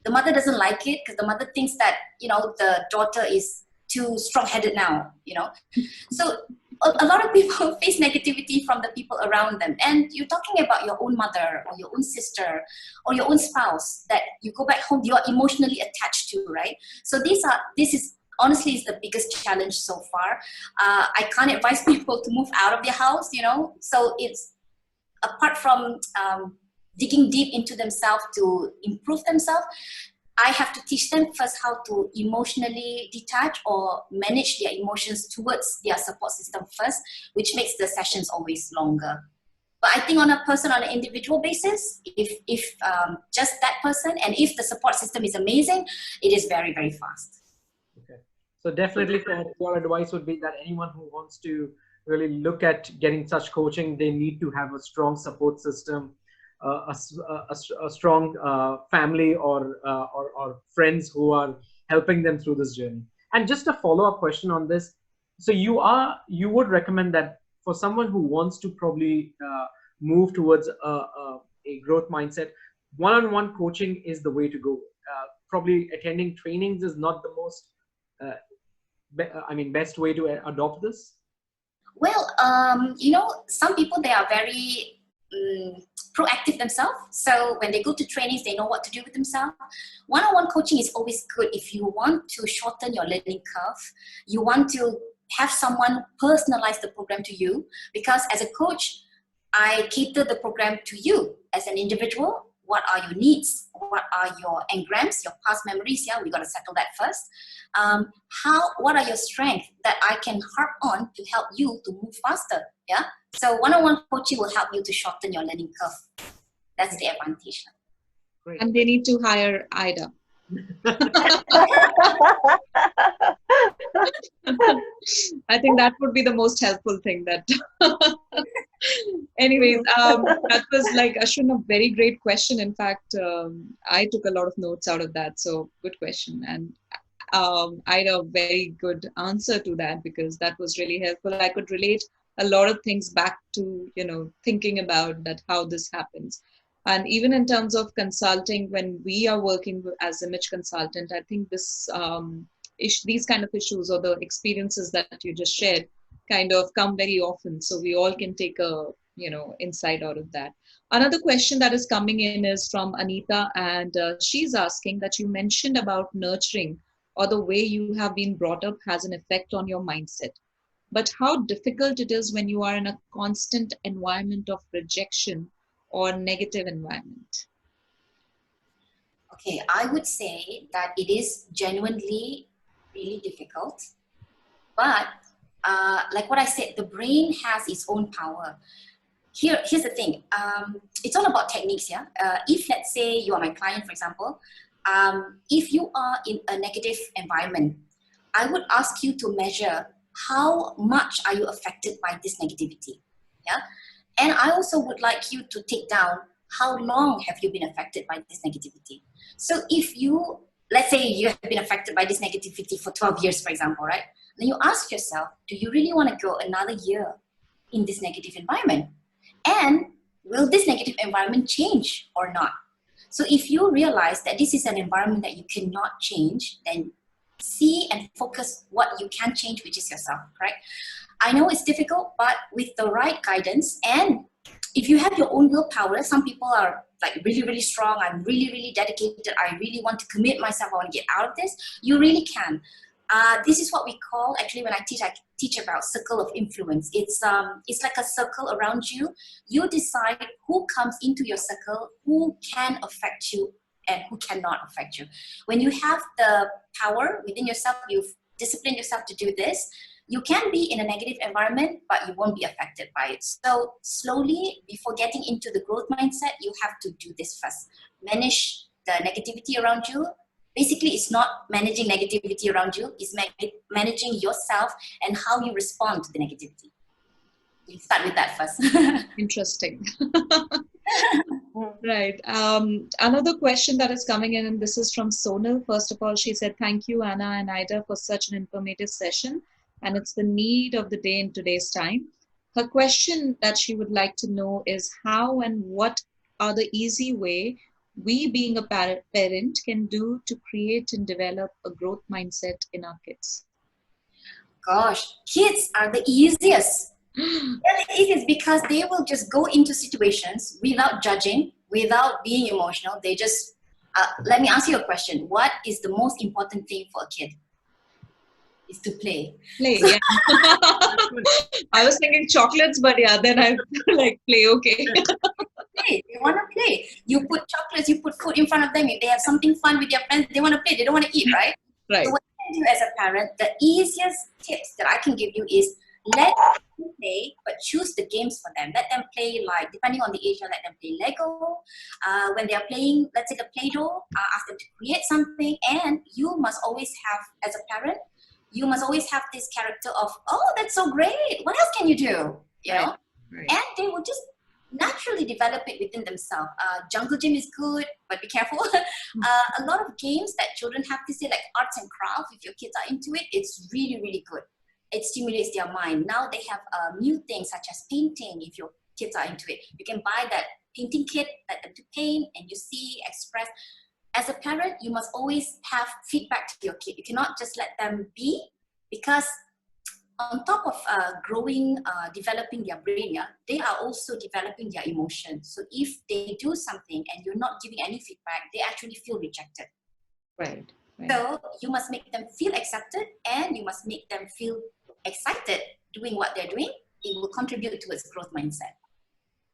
The mother doesn't like it because the mother thinks that, the daughter is too strong-headed now, So a lot of people face negativity from the people around them. And you're talking about your own mother or your own sister or your own spouse that you go back home, you're emotionally attached to, right? So this is honestly is the biggest challenge so far. I can't advise people to move out of their house, So it's apart from digging deep into themselves to improve themselves, I have to teach them first how to emotionally detach or manage their emotions towards their support system first, which makes the sessions always longer. But I think on an individual basis, if just that person, and if the support system is amazing, it is very, very fast. Okay. So definitely your advice would be that anyone who wants to really look at getting such coaching, they need to have a strong support system, a strong family or friends who are helping them through this journey. And just a follow-up question on this. So you would recommend that for someone who wants to probably move towards a growth mindset, one-on-one coaching is the way to go. Probably attending trainings is not the most, best way to adopt this. Well, some people, they are very proactive themselves. So when they go to trainings, they know what to do with themselves. One-on-one coaching is always good if you want to shorten your learning curve. You want to have someone personalize the program to you, because as a coach, I cater the program to you as an individual. What are your needs? What are your engrams, your past memories? Yeah, we got to settle that first. What are your strengths that I can harp on to help you to move faster? Yeah. So one-on-one coaching will help you to shorten your learning curve. That's the advantage. Great. And they need to hire Ida. I think that would be the most helpful thing. That anyways, that was like, Ashwin, a very great question. In fact, I took a lot of notes out of that, so good question. And I had a very good answer to that, because that was really helpful. I could relate a lot of things back to, thinking about that, how this happens. And even in terms of consulting, when we are working as image consultant, I think this these kind of issues or the experiences that you just shared kind of come very often. So we all can take a, insight out of that. Another question that is coming in is from Anita, and she's asking that you mentioned about nurturing, or the way you have been brought up has an effect on your mindset. But how difficult it is when you are in a constant environment of rejection or negative environment? Okay, I would say that it is genuinely really difficult. But like what I said, the brain has its own power. Here's the thing. It's all about techniques, yeah? If, let's say, you are my client, for example, if you are in a negative environment, I would ask you to measure how much are you affected by this negativity, yeah? And I also would like you to take down how long have you been affected by this negativity. So if you, let's say you have been affected by this negativity for 12 years, for example, right? Then you ask yourself, do you really want to go another year in this negative environment? And will this negative environment change or not? So if you realize that this is an environment that you cannot change, then see and focus what you can change, which is yourself, right? I know it's difficult, but with the right guidance, and if you have your own willpower, some people are like really, really strong. I'm really, really dedicated. I really want to commit myself. I want to get out of this. You really can. This is what we call, actually, when I teach about circle of influence. It's like a circle around you. You decide who comes into your circle, who can affect you, and who cannot affect you. When you have the power within yourself, you've disciplined yourself to do this, you can be in a negative environment, but you won't be affected by it. So slowly, before getting into the growth mindset, you have to do this first. Manage the negativity around you. Basically, it's not managing negativity around you, it's managing yourself and how you respond to the negativity. You start with that first. Interesting. Right. Another question that is coming in, and this is from Sonal. First of all, she said, thank you, Anna and Ida, for such an informative session. And it's the need of the day in today's time. Her question that she would like to know is how and what are the easy way we being a parent can do to create and develop a growth mindset in our kids? Gosh, kids are the easiest. They're the easiest because they will just go into situations without judging, without being emotional. They just, let me ask you a question. What is the most important thing for a kid? Is to play. Play, yeah. I was thinking chocolates, but yeah, then I like play, okay. Play. They want to play. You put chocolates, you put food in front of them. If they have something fun with their friends, they want to play. They don't want to eat, right? Right. So what I do as a parent, the easiest tips that I can give you is let them play, but choose the games for them. Let them play, like, depending on the age, let them play Lego. When they are playing, let's say the Play-Doh, ask them to create something. And you must always have, as a parent, you must always have this character of, oh, that's so great. What else can you do? You know? Right. And they will just naturally develop it within themselves. Jungle gym is good, but be careful. A lot of games that children have to say, like arts and crafts, if your kids are into it, it's really, really good. It stimulates their mind. Now they have new things such as painting. If your kids are into it, you can buy that painting kit, let them to paint, and you see, express. As a parent, you must always have feedback to your kid. You cannot just let them be, because on top of growing, developing their brain, yeah, they are also developing their emotions. So if they do something and you're not giving any feedback, they actually feel rejected. Right. So you must make them feel accepted, and you must make them feel excited doing what they're doing. It will contribute towards growth mindset.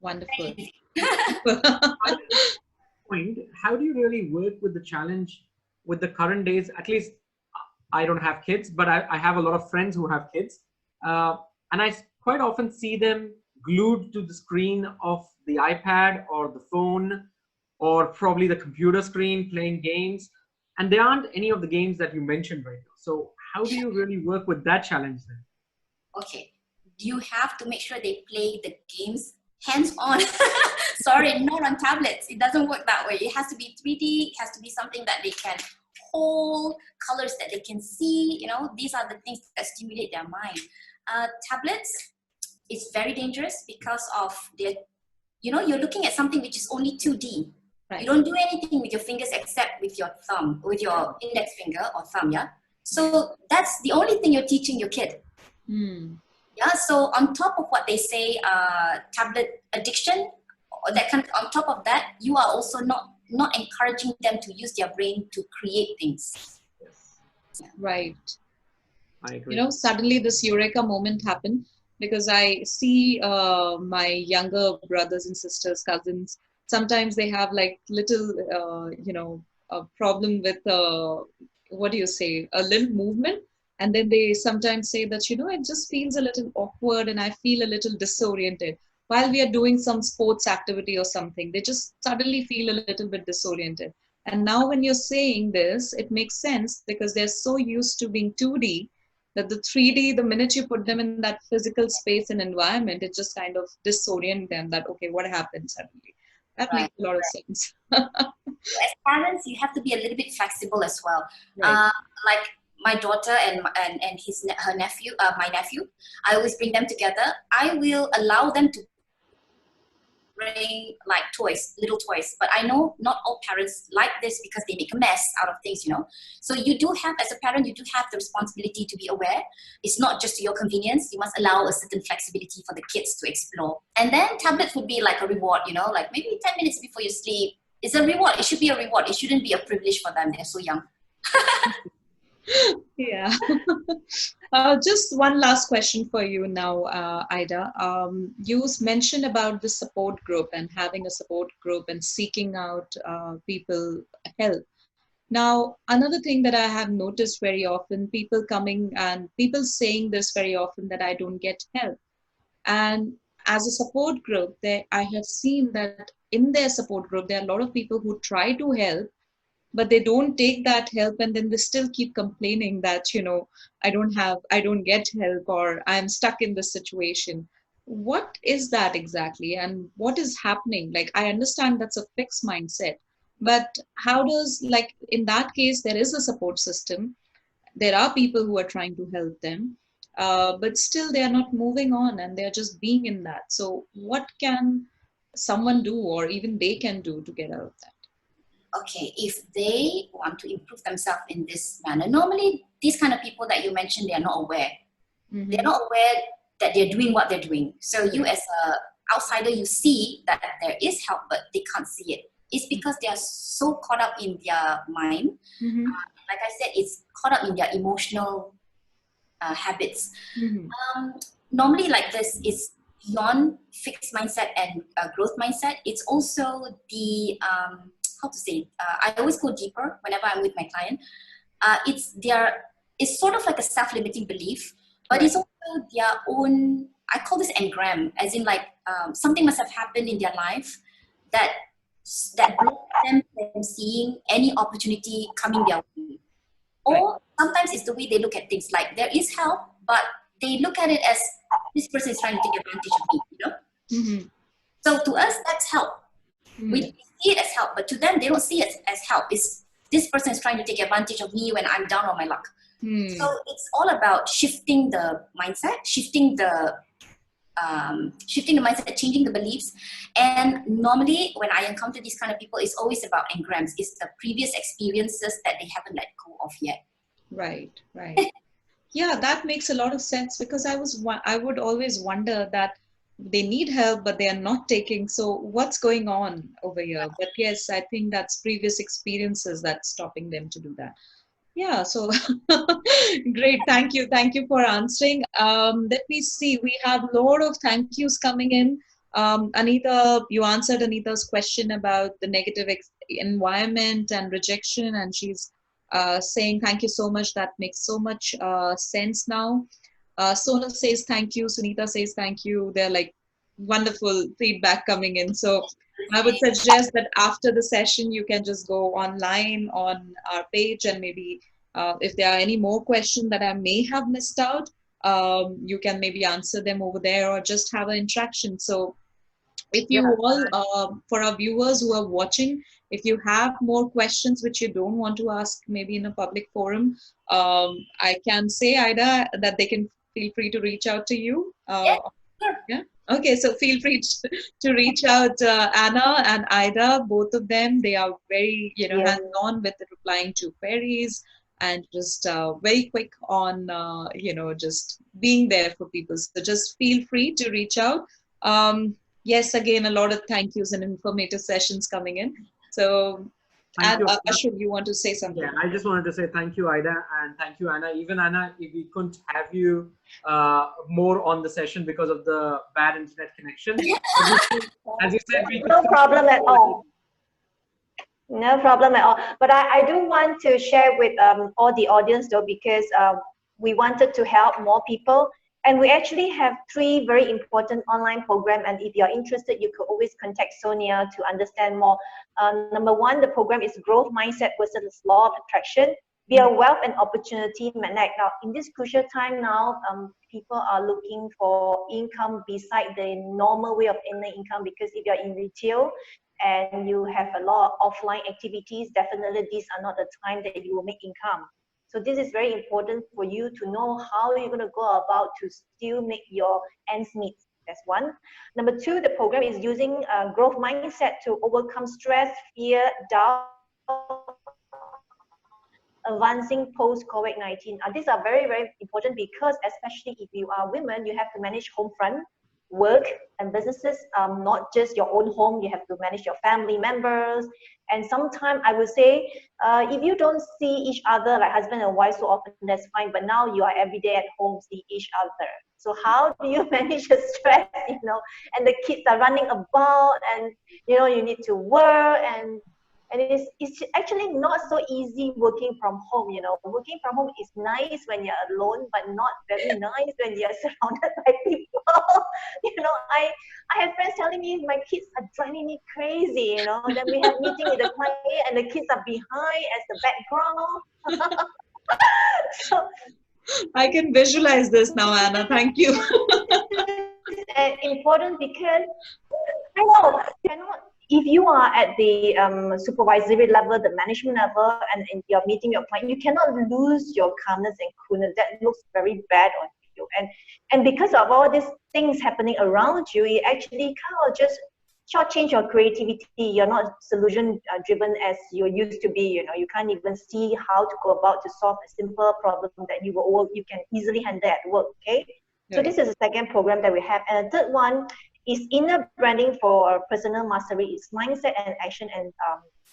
Wonderful. Point, how do you really work with the challenge with the current days? At least I don't have kids, but I have a lot of friends who have kids. And I quite often see them glued to the screen of the iPad or the phone or probably the computer screen playing games. And there aren't any of the games that you mentioned right now. So how do you really work with that challenge then? Okay, you have to make sure they play the games hands-on. Sorry, not on tablets. It doesn't work that way. It has to be 3D. It has to be something that they can hold, colors that they can see. You know, these are the things that stimulate their mind. Tablets is very dangerous because of their, you know, you're looking at something which is only 2D. Right. You don't do anything with your fingers except with your thumb, with your index finger or thumb, yeah? So that's the only thing you're teaching your kid. Yeah, so on top of what they say, tablet addiction, or that kind, on top of that, you are also not encouraging them to use their brain to create things. Yeah. Right. I agree. You know, suddenly this eureka moment happened because I see my younger brothers and sisters, cousins, sometimes they have like little, you know, a problem with, what do you say, a little movement. And then they sometimes say that, you know, it just feels a little awkward and I feel a little disoriented. While we are doing some sports activity or something, they just suddenly feel a little bit disoriented. And now when you're saying this, it makes sense because they're so used to being 2D that the 3D, the minute you put them in that physical space and environment, it just kind of disorient them that, okay, what happened suddenly? That makes a lot of sense. So as parents, you have to be a little bit flexible as well. Right. Like my daughter and her nephew, my nephew, I always bring them together. I will allow them to bring like toys, little toys, but I know not all parents like this because they make a mess out of things, you know. So you do have, as a parent, you do have the responsibility to be aware. It's not just to your convenience. You must allow a certain flexibility for the kids to explore. And then tablets would be like a reward, you know, like maybe 10 minutes before you sleep. It's a reward. It should be a reward. It shouldn't be a privilege for them. They're so young. Yeah. Just one last question for you now, Aida. You mentioned about the support group and having a support group and seeking out people help. Now, another thing that I have noticed very often, people coming and people saying this very often that I don't get help. And as a support group, I have seen that in their support group, there are a lot of people who try to help, but they don't take that help, and then they still keep complaining that, you know, I don't get help, or I'm stuck in this situation. What is that exactly, and what is happening? Like, I understand that's a fixed mindset, but how does, like, in that case, there is a support system, there are people who are trying to help them, but still they are not moving on and they're just being in that. So what can someone do, or even they can do, to get out of that? Okay, if they want to improve themselves in this manner, normally these kind of people that you mentioned, they are not aware. Mm-hmm. They're not aware that they're doing what they're doing. So you as an outsider, you see that there is help, but they can't see it. It's because they are so caught up in their mind. Mm-hmm. Like I said, it's caught up in their emotional habits. Mm-hmm. Normally like this is beyond fixed mindset and growth mindset. It's also the, how to say, I always go deeper whenever I'm with my client. It's sort of like a self-limiting belief, but it's also their own, I call this engram, as in like something must have happened in their life that blocked them from seeing any opportunity coming their way. Or sometimes it's the way they look at things, like there is help, but they look at it as this person is trying to take advantage of me, you know? Mm-hmm. So to us, that's help. Mm-hmm. We see it as help, but to them, they don't see it as help. It's this person is trying to take advantage of me when I'm down on my luck. So it's all about shifting the mindset, shifting the mindset, changing the beliefs. And normally when I encounter these kind of people, it's always about engrams. It's the previous experiences that they haven't let go of yet. Right. Yeah, that makes a lot of sense, because I would always wonder that they need help, but they are not taking. So what's going on over here? But yes, I think that's previous experiences that's stopping them to do that. Yeah, so great. Thank you. Thank you for answering. Let me see. We have a lot of thank yous coming in. Anita, you answered Anita's question about the negative environment and rejection, and she's saying thank you so much. That makes so much sense now. Sona says thank you. Sunita says thank you. They're like wonderful feedback coming in. So I would suggest that after the session, you can just go online on our page, and maybe if there are any more questions that I may have missed out, you can maybe answer them over there, or just have an interaction. So if you all, for our viewers who are watching, if you have more questions which you don't want to ask maybe in a public forum, I can say, Aida, that they can feel free to reach out to you. Yeah. Okay, so feel free to reach out, Anna and Aida, both of them. They are very, hands-on with replying to queries, and just very quick on, just being there for people. So just feel free to reach out. Yes, again, a lot of thank yous and informative sessions coming in. So, Thank you. Ashwin, you want to say something? Yeah, I just wanted to say thank you, Aida, and thank you, Anna. Even Anna, if we couldn't have you more on the session because of the bad internet connection. As you said, we no problem at all. No problem at all. But I do want to share with all the audience though, because we wanted to help more people. And we actually have 3 very important online programs. And if you're interested, you could always contact Sonia to understand more. Number 1, the program is Growth Mindset versus Law of Attraction via Wealth and Opportunity Magnet. Now, in this crucial time now, people are looking for income beside the normal way of earning income, because if you're in retail and you have a lot of offline activities, definitely these are not the time that you will make income. So this is very important for you to know how you're going to go about to still make your ends meet. That's 1. Number 2, the program is using growth mindset to overcome stress, fear, doubt, advancing post-COVID-19. These are very, very important, because especially if you are women, you have to manage home front, work and businesses, not just your own home. You have to manage your family members. And sometimes I would say, if you don't see each other like husband and wife so often, that's fine. But now you are every day at home, see each other. So how do you manage the stress, and the kids are running about, and, you need to work, and it's actually not so easy working from home. Working from home is nice when you're alone, but not very nice when you're surrounded by people. I have friends telling me my kids are driving me crazy. Then we have meeting with the client and the kids are behind as the background. So I can visualize this now, Anna. Thank you. It's important, because I know if you are at the supervisory level, the management level, and you're meeting your client, you cannot lose your calmness and coolness. That looks very bad on you. And because of all these things happening around you, it actually kind of just shortchange your creativity. You're not solution driven as you used to be. You can't even see how to go about to solve a simple problem that you can easily handle at work. Okay. So this is the second program that we have. And the third one is inner branding for personal mastery. It's mindset and action, and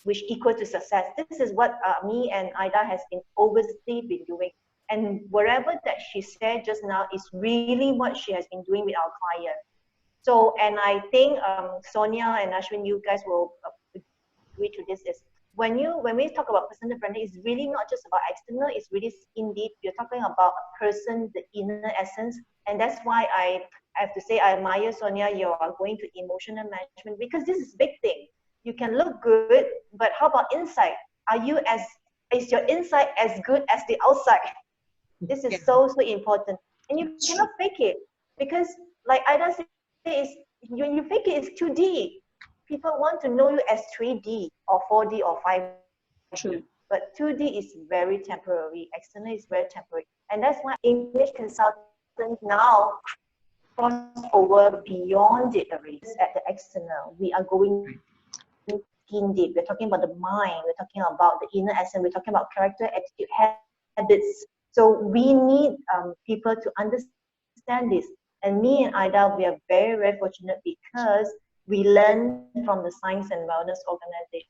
which equal to success. This is what me and Aida has been overtly been doing. And whatever that she said just now is really what she has been doing with our client. So, and I think Sonia and Ashwin, you guys will agree to this, is when we talk about personal branding, it's really not just about external, it's really indeed, you're talking about a person, the inner essence. And that's why I have to say, I admire Sonia, you are going to emotional management, because this is a big thing. You can look good, but how about inside? Are is your inside as good as the outside? This is so important, and you cannot fake it, because like Ida said, is when you fake it, it's 2D. People want to know you as 3D or 4D or 5D. True. But 2D is very temporary. External is very temporary, and that's why image consultants now cross over beyond the areas at the external. We are going skin deep. We're talking about the mind. We're talking about the inner essence. We're talking about character, attitude, habits. So we need people to understand this. And me and Ida, we are very, very fortunate because we learn from the Science and Wellness Organization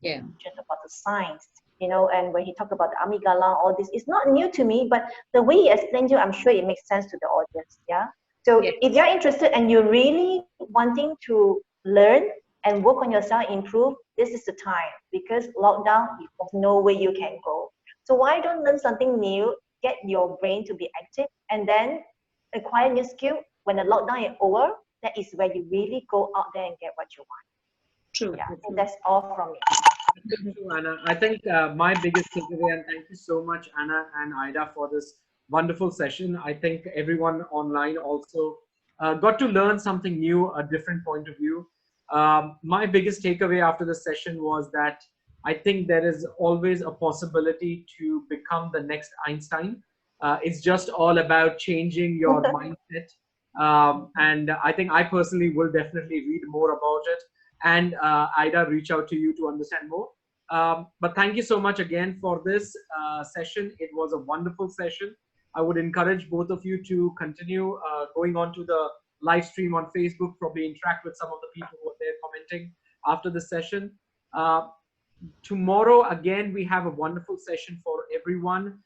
about the science, you know, and when he talked about the amygdala, all this, it's not new to me, but the way he explained to you, I'm sure it makes sense to the audience, yeah? So if you're interested and you're really wanting to learn and work on yourself, improve, this is the time, because lockdown, there's no way you can go. So why don't learn something new, get your brain to be active, and then acquire new skill. When the lockdown is over, that is where you really go out there and get what you want. True. Yeah, so that's all from me. True, Anna. I think my biggest takeaway, and thank you so much, Anna and Ida, for this wonderful session. I think everyone online also got to learn something new, a different point of view. My biggest takeaway after the session was that I think there is always a possibility to become the next Einstein. It's just all about changing your mindset. And I think I personally will definitely read more about it. And Ida, reach out to you to understand more. But thank you so much again for this session. It was a wonderful session. I would encourage both of you to continue going on to the live stream on Facebook, probably interact with some of the people who are there commenting after the session. Tomorrow, again, we have a wonderful session for everyone.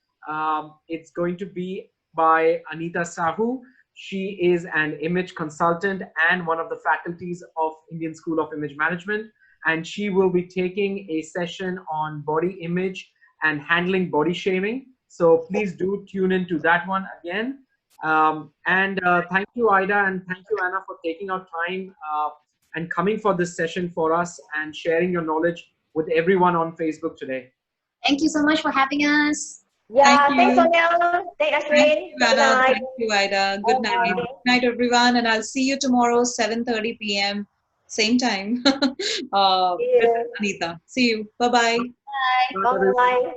It's going to be by Anita Sahu. She is an image consultant and one of the faculties of Indian School of Image Management. And she will be taking a session on body image and handling body shaming. So please do tune into that one again. Thank you, Ida, and thank you, Anna, for taking out time and coming for this session for us and sharing your knowledge with everyone on Facebook today. Thank you so much for having us. Yeah, thanks, Sonia. Thanks, Ashwin. Thank you, Anna. Thank you, Ida. Good night. Bye. Good night, everyone. And I'll see you tomorrow, 7:30 p.m. Same time. With Anita. See you. Bye-bye. Bye. Bye.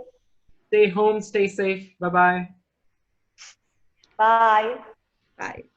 Stay home, stay safe. Bye-bye. Bye. Bye.